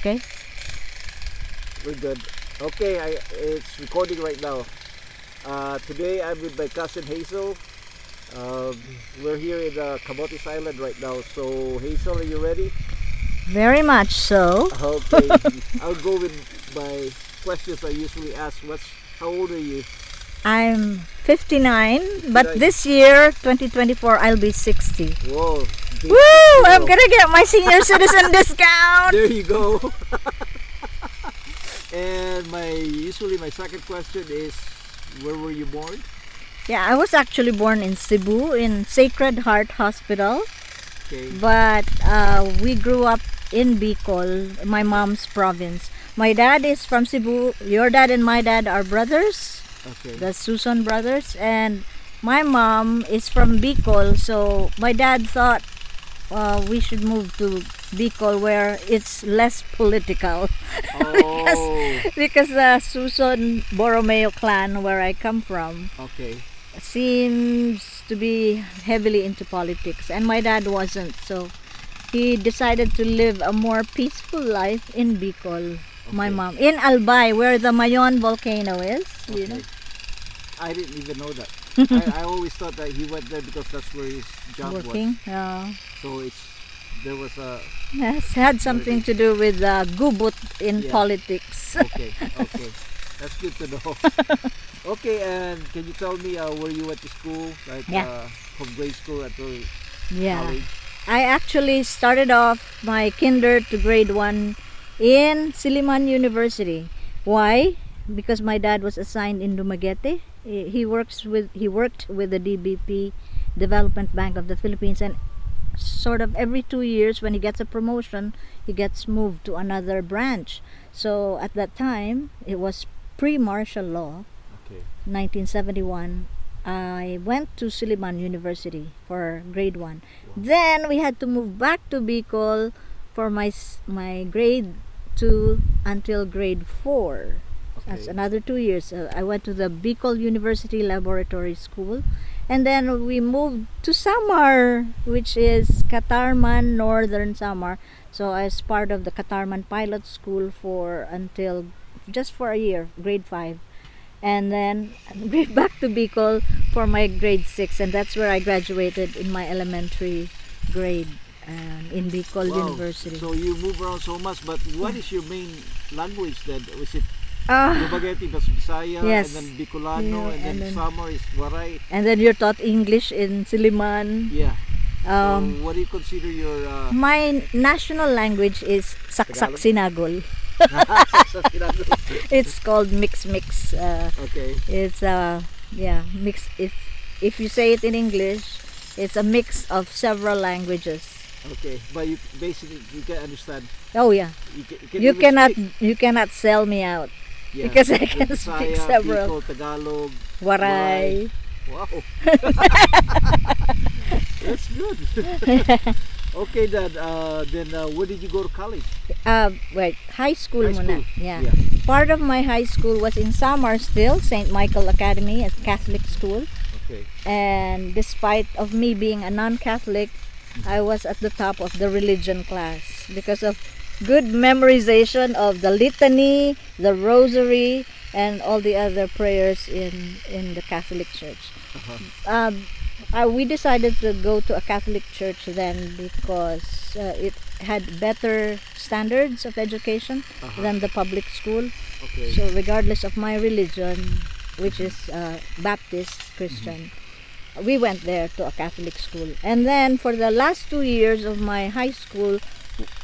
Okay. We're good. Okay, it's recording right now. Today I'm with my cousin Hazel. We're here in Camotes Island right now. So Hazel, are you ready? Very much so. Okay. I'll go with my questions I usually ask. How old are you? I'm 59, but 59. this year, 2024, I'll be 60. Whoa. big Woo! I'm girl. gonna get my senior citizen discount. There you go. And my second question is, where were you born? Yeah, I was actually born in Cebu in Sacred Heart Hospital, Okay. but we grew up in Bicol, my mom's province. My dad is from Cebu. Your dad and my dad are brothers, Okay. the Suson brothers, and my mom is from Bicol. So my dad thought we should move to Bicol where it's less political. Oh. Because the Suson Borromeo clan, where I come from, Okay. seems to be heavily into politics, and my dad wasn't. So he decided to live a more peaceful life in Bicol. My Okay. mom in Albay, where the Mayon volcano is. You know. Okay. I didn't even know that. I always thought that he went there because that's where his job Working. was. So there was a Yes, had something to do with gubot in Yeah. politics. okay. That's good to know. Okay, and can you tell me where you went to school, like Yeah. from grade school until Yeah. college? I actually started off my kinder to grade 1 in Silliman University. Why? Because my dad was assigned in Dumaguete. He worked with the DBP, Development Bank of the Philippines, and sort of every 2 years when he gets a promotion, he gets moved to another branch. So at that time, it was pre-martial law, Okay. 1971. I went to Silliman University for grade 1. Then we had to move back to Bicol for my grade 2 until grade 4. That's Okay. another 2 years. I went to the Bicol University Laboratory School, and then we moved to Samar, which is Catarman, Northern Samar. So I was part of the Catarman Pilot School just for a year, grade 5. And then back to Bicol for my grade 6, and that's where I graduated in my elementary grade in Bicol Wow. University. So you move around so much, but what is your main language then? Was it Ah, Dumaguete, Bisaya, Yes. and then Bicolano, Yeah, and then and then- Samar is Waray? and then you're taught English in Silliman. Yeah. Um, So what do you consider your my national language is Saksak Sinagol. It's called mix. Okay. It's mix. If you say it in English, it's a mix of several languages. Okay, but you basically you can understand. Oh yeah, You you even speak. you cannot sell me out Yeah. because I Like can speak Bisaya, several. Bicol, Tagalog. Waray. Wow. That's good. Okay, then where did you go to college? Wait, high school High muna. school. Yeah. Yeah. Part of my high school was in Samar still, St. Michael Academy, a Catholic school. Okay. And despite of me being a non-Catholic, I was at the top of the religion class because of good memorization of the litany, the rosary, and all the other prayers in the Catholic Church. Uh-huh. We decided to go to a Catholic church then because it had better standards of education Uh-huh. than the public school. Okay. So regardless of my religion, which is Baptist Christian, we went there to a Catholic school. And then for the last 2 years of my high school,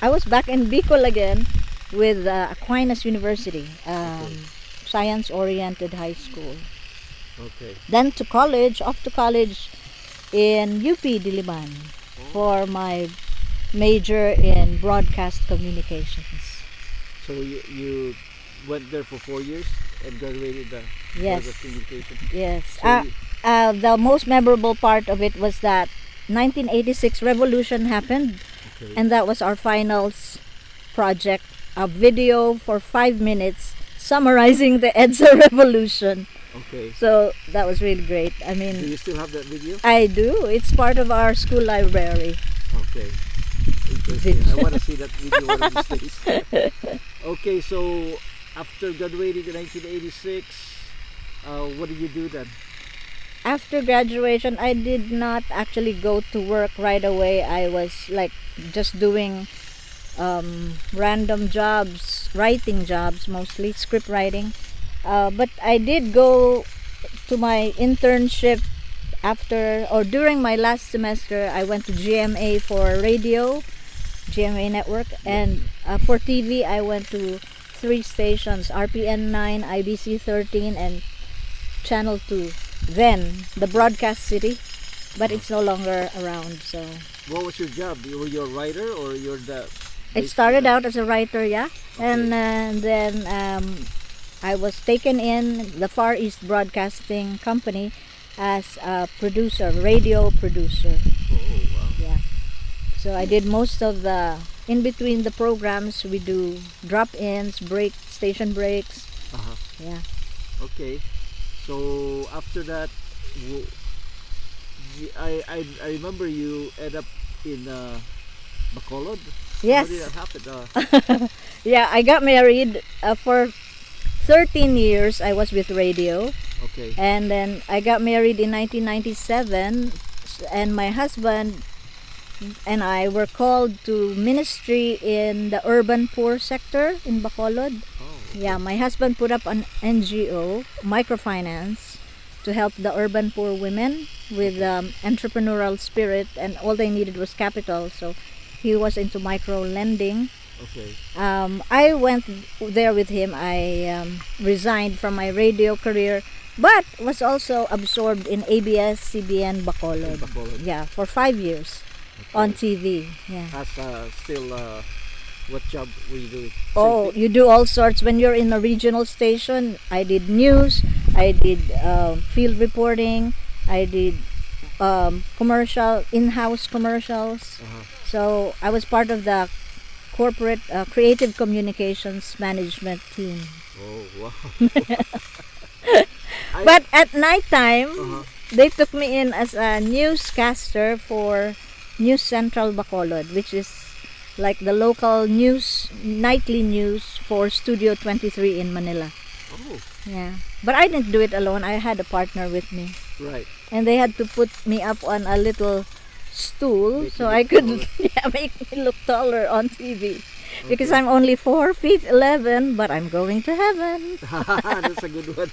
I was back in Bicol again with Aquinas University, science-oriented high school. Okay. Then off to college in UP Diliman for my major in broadcast communications. So you went there for 4 years and graduated the Yes. Broadcast communication. Yes. So The most memorable part of it was that 1986 revolution happened, okay. and that was our finals project, a video for 5 minutes summarizing the EDSA revolution. Okay. So that was really great. I Do mean, you still have that video? I do. It's part of our school library. Okay. I want to see that video one of these days. Okay, so after graduating in 1986, what did you do then? After graduation, I did not actually go to work right away. I was like just doing random jobs, writing jobs, mostly script writing. But I did go to my internship after or during my last semester. I went to GMA for radio, GMA network, and for TV I went to 3 stations: RPN 9, IBC 13, and Channel 2. Then the Broadcast City, but it's no longer around. So What was your job? Were you a writer or you're the? I started out as a writer, yeah, Okay. and then I was taken in the Far East Broadcasting Company as a producer, radio producer. Oh wow. Yeah. So I did most of the in between the programs. We do drop-ins, station breaks. Uh-huh. Yeah. Okay. So after that, I remember you end up in Bacolod. Yes. How did that happen? Yeah, I got married for 13 years. I was with radio, Okay. and then I got married in 1997, and my husband and I were called to ministry in the urban poor sector in Bacolod. Oh. Yeah, my husband put up an NGO, microfinance, to help the urban poor women with entrepreneurial spirit, and all they needed was capital. So he was into micro lending. Okay. I went there with him. I resigned from my radio career, but was also absorbed in ABS-CBN Bacolod. Bacolod. Yeah, for 5 years on TV. Yeah. As still, what job were you doing? Oh, you do all sorts. When you're in a regional station, I did news, I did field reporting, I did in-house commercials. Uh-huh. So I was part of the corporate creative communications management team. Oh wow. But at nighttime, Uh-huh. they took me in as a newscaster for News Central Bacolod, which is like the local news, nightly news for Studio 23 in Manila. Oh, Yeah. But I didn't do it alone. I had a partner with me. right. And they had to put me up on a little stool Make so you I look could taller. make me look taller on TV. Because I'm only 4 feet 11, but I'm going to heaven. That's a good one.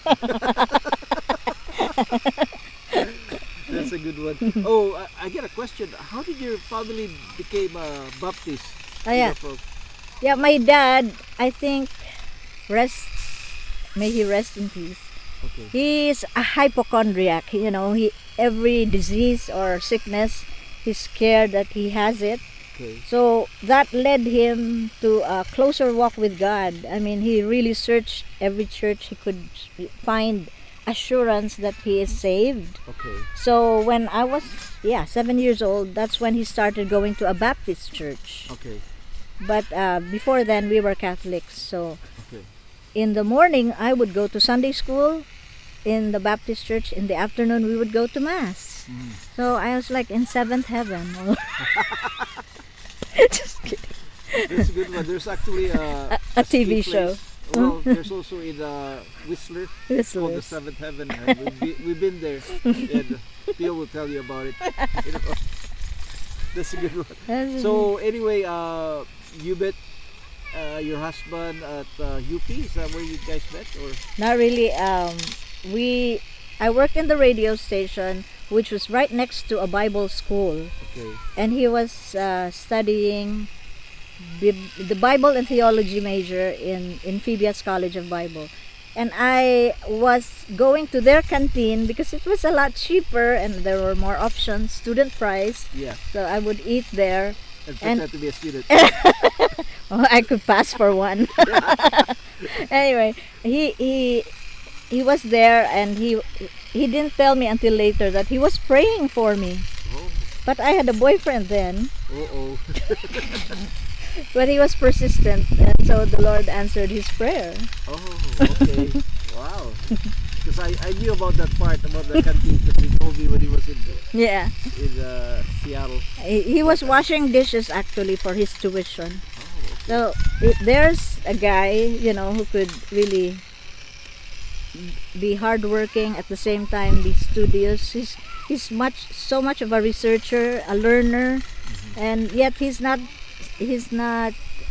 That's a good one. Oh, I get a question. How did your family became Baptist? Oh, yeah. From, Yeah, my dad, I think, may he rest in peace. okay. He's a hypochondriac. You know, every disease or sickness, he's scared that he has it. Okay. So that led him to a closer walk with God. I mean, he really searched every church he could find assurance that he is saved. Okay. So when I was 7 years old, that's when he started going to a Baptist church. Okay. But before then we were Catholics. So Okay. in the morning I would go to Sunday school in the Baptist church. In the afternoon we would go to mass. So I was like in seventh heaven. Just kidding. That's a good one. There's actually A TV ski show. place. Well, there's also in Whistler. It's called the Whistlers. Seventh Heaven. And we've been there, and Theo will tell you about it. You know? That's a good one. So anyway, you met your husband at UP. Is that where you guys met, or? Not really. I worked in the radio station, which was right next to a Bible school, Okay. and he was studying the Bible and theology major in Phoebe's College of Bible, and I was going to their canteen because it was a lot cheaper and there were more options, student price. Yeah. So I would eat there. And And- pretend to be a student. Oh, I could pass for one. Anyway, he was there, and he didn't tell me until later that he was praying for me. Oh. But I had a boyfriend then. Oh. But he was persistent, and so the Lord answered his prayer. Oh, okay. Wow. Because I knew about that part, about the canteen, because he told me when he was Yeah. in Seattle. He was washing dishes actually for his tuition. Oh, okay. So there's a guy, who could really be hardworking at the same time be studious. He's so much of a researcher, a learner, and yet he's not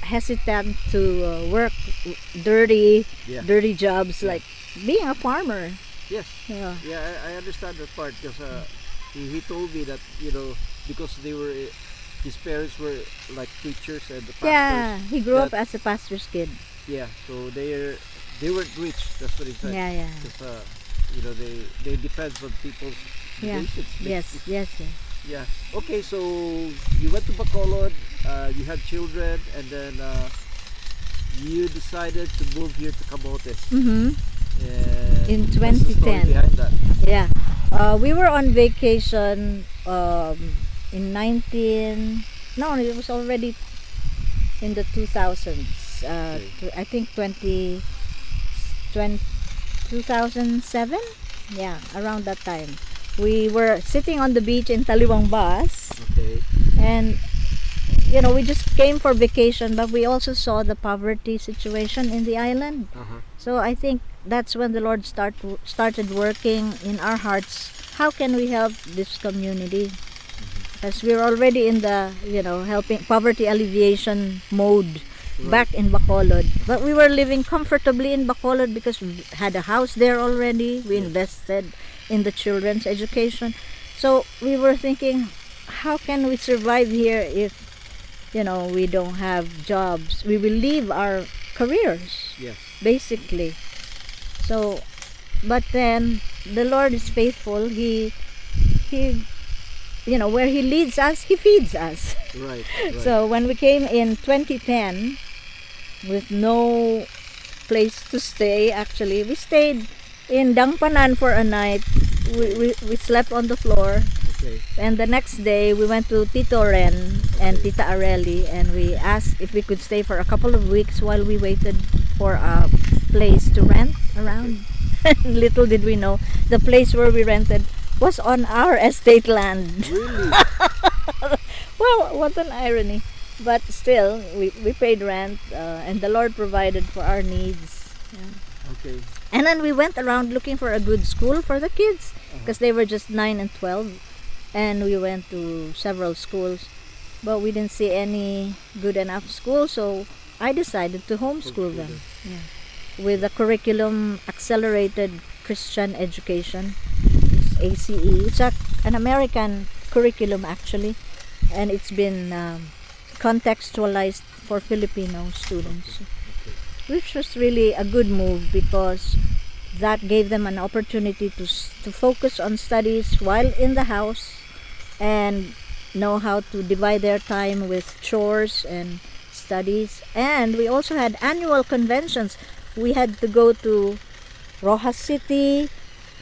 hesitant to work dirty Yeah. dirty jobs like being a farmer. Yes. Yeah. Yeah, I understand that part because he told me that because his parents were like preachers and the pastors. Yeah, he grew up that- as a pastor's kid. Yeah, so they weren't rich. That's what he said. Yeah, yeah. Because they depend on people's Yeah. donations. Yes, yes, yes. Yeah. Okay, so you went to Bacolod, you had children, and then you decided to move here to Camotes. Mm-hmm. And In what's the story 2010. behind that? Yeah. We were on vacation in 19... No, it was already in the 2000s. I think 2007? Yeah, around that time. We were sitting on the beach in Taliwang Bas, Okay. and we just came for vacation, but we also saw the poverty situation in the island. Uh-huh. So I think that's when the Lord started working in our hearts. How can we help this community? Because we're already in the helping poverty alleviation mode back in Bacolod. But we were living comfortably in Bacolod because we had a house there already. We invested in the children's education. So we were thinking, how can we survive here if we don't have jobs? We will leave our careers, Yes. basically. So, but then the Lord is faithful. He where he leads us, he feeds us. Right. Right. So when we came in 2010 with no place to stay, actually we stayed in Dangpanan for a night. We slept on the floor, Okay. and the next day we went to Tito Ren and Tita Areli, and we asked if we could stay for a couple of weeks while we waited for a place to rent around. Little did we know, the place where we rented was on our estate land. Really? Well, what an irony. But still, we paid rent, and the Lord provided for our needs. Yeah. Okay. And then we went around looking for a good school for the kids, because they were just 9 and 12. And we went to several schools, but we didn't see any good enough school, so I decided to homeschool them. Yeah. With the curriculum Accelerated Christian Education, it's ACE. It's an American curriculum actually, and it's been contextualized for Filipino students, which was really a good move because that gave them an opportunity to focus on studies while in the house and know how to divide their time with chores and studies. And we also had annual conventions. We had to go to Rojas City,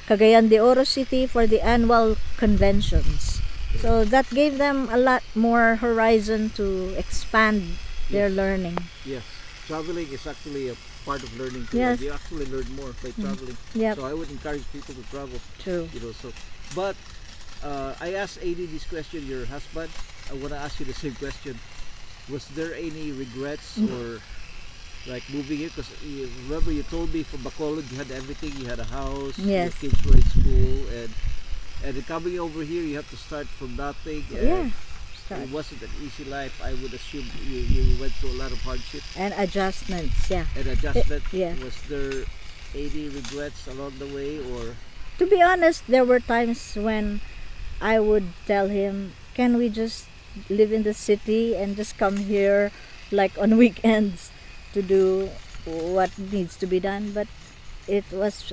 Cagayan de Oro City for the annual conventions. So that gave them a lot more horizon to expand their learning. Yes. Traveling is actually a part of learning too. Yes. You actually learn more by traveling. Yep. So I would encourage people to travel. True. But I asked AD this question, your husband. I want to ask you the same question. Was there any regrets or like moving here? Because remember you told me from Bacolod you had everything. You had a house. Yes. Your kids were in school, and then coming over here you have to start from nothing. Yeah. It wasn't an easy life. I would assume you went through a lot of hardship And adjustments, yeah. and adjustment. Yeah. Was there any regrets along the way, or To be honest, there were times when I would tell him, can we just live in the city and just come here like on weekends to do what needs to be done? But it was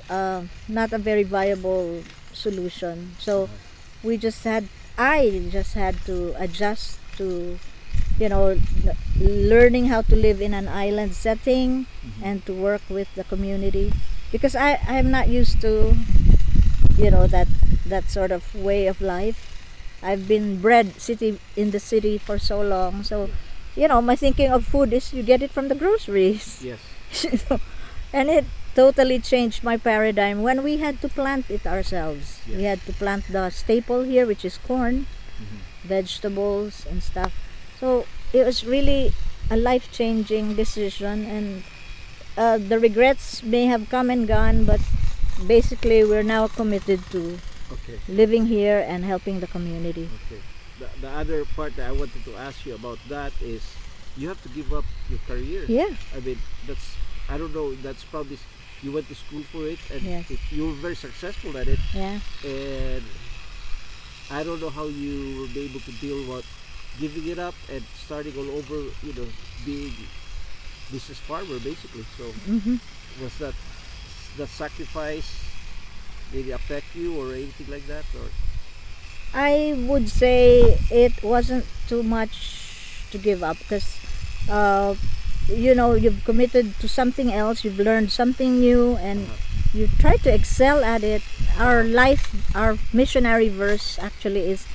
not a very viable solution. So I just had to adjust to, learning how to live in an island setting and to work with the community, because I'm not used to, that sort of way of life. I've been bred in the city for so long, so my thinking of food is you get it from the groceries. Yes. And it totally changed my paradigm when we had to plant it ourselves. Yes. We had to plant the staple here, which is corn, Mm-hmm. vegetables, and stuff. So it was really a life-changing decision, and the regrets may have come and gone, but basically we're now committed to Okay. living here and helping the community. Okay. The other part that I wanted to ask you about that is you have to give up your career. Yeah. I mean, that's, I don't know, that's probably, you went to school for it and Yes. you were very successful at it, Yeah. and I don't know how you will be able to deal with giving it up and starting all over, being business farmer basically. So Mm-hmm. was that the sacrifice, did it affect you or anything like that? Or I would say it wasn't too much to give up, because you've committed to something else, you've learned something new, and you try to excel at it. Our missionary verse actually is,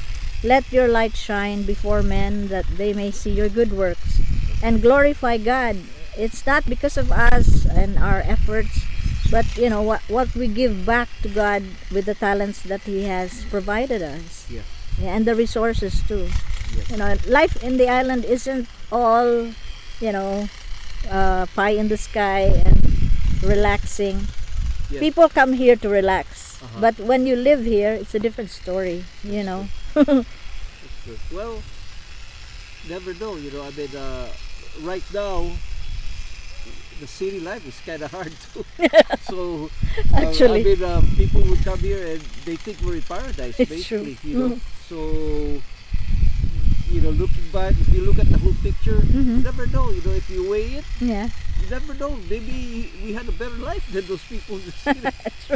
let your light shine before men that they may see your good works and glorify God. It's not because of us and our efforts, but what we give back to God with the talents that He has provided us. yes, Yeah, and the resources too. yes, Life in the island isn't all, pie in the sky and relaxing. yes. People come here to relax, Uh-huh. but when you live here, it's a different story. That's true. Well, never know. I mean, right now, the city life is kind of hard too. So, Actually. I mean, people would come here and they think we're in paradise, It's basically. true. So, looking back, if you look at the whole picture, you never know. If you weigh it, Yeah. you never know. Maybe we had a better life than those people in the city.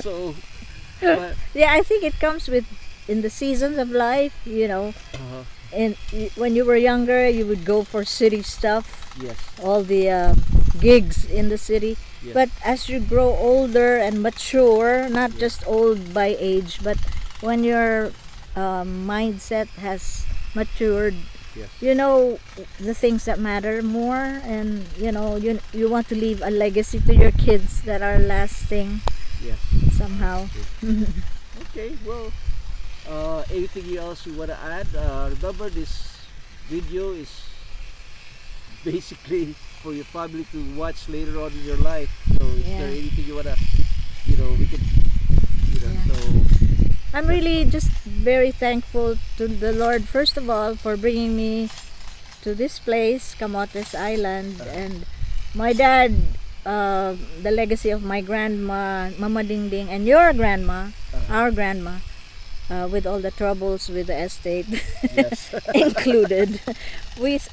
So, but, Yeah, I think it comes with in the seasons of life. uh, And when you were younger, you would go for city stuff, yes, all the gigs in the city. yes, But as you grow older and mature, not Yeah. just old by age, but when your mindset has matured, yes, you know the things that matter more, and you want to leave a legacy to your kids that are lasting yes. somehow. Okay, well, anything else you want to add? Remember, this video is basically for your family to watch later on in your life. So, is Yeah. there anything you want to, we can, Yeah. so, I'm really just very thankful to the Lord, first of all, for bringing me to this place, Camotes Island, and my dad, the legacy of my grandma, Mama Ding Ding, and your grandma, our grandma, with all the troubles with the estate yes, included.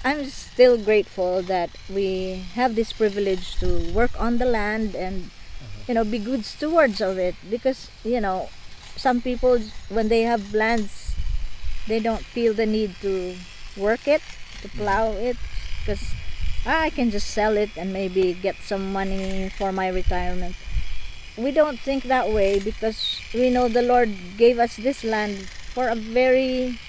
I'm still grateful that we have this privilege to work on the land and be good stewards of it, because some people, when they have lands, they don't feel the need to work it, to plow it, because I can just sell it and maybe get some money for my retirement. We don't think that way, because we know the Lord gave us this land for a very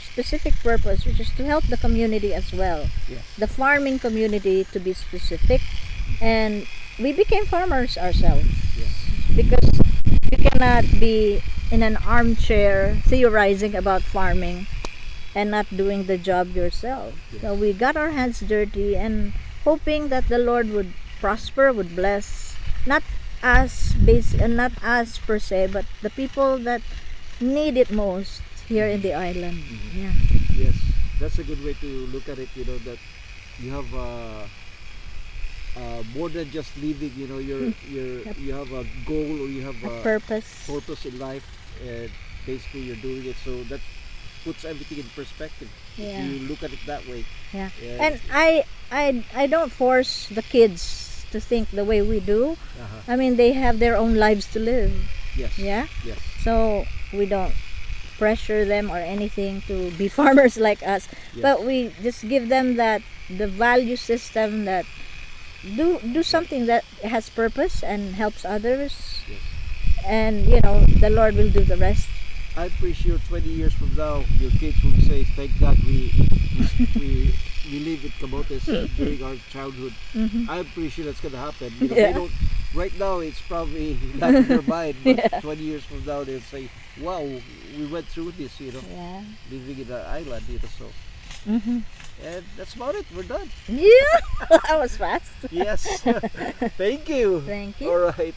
specific purpose, which is to help the community as well, yes, the farming community to be specific. And we became farmers ourselves, yes, because you cannot be in an armchair theorizing about farming and not doing the job yourself. Yes. So we got our hands dirty and hoping that the Lord would prosper, would bless, not us not us per se, but the people that need it most here in the island. Yeah. yes. That's a good way to look at it. That you have more than just living. You have a goal, or you have A a purpose. purpose in life, and basically you're doing it. So that puts everything in perspective. Yeah. If you look at it that way. Yeah. Yeah. And I don't force the kids to think the way we do. I mean, they have their own lives to live. Yes. Yeah. Yes. So we don't pressure them or anything to be farmers like us, Yes. but we just give them the value system that do something that has purpose and helps others, Yes. and the Lord will do the rest. I'm pretty sure 20 years from now, your kids will say, "Thank God we live in Camotes during our childhood." Mhm. I'm pretty sure that's gonna happen. You know, Yeah. they don't. Right now, it's probably not in their mind, but Yeah. 20 years from now, they'll say, "Wow, we went through this." You know, Yeah. living in an island. You know, so Mm-hmm. and that's about it. We're done. Yeah. That was fast. Yes. Thank you. Thank you. All right.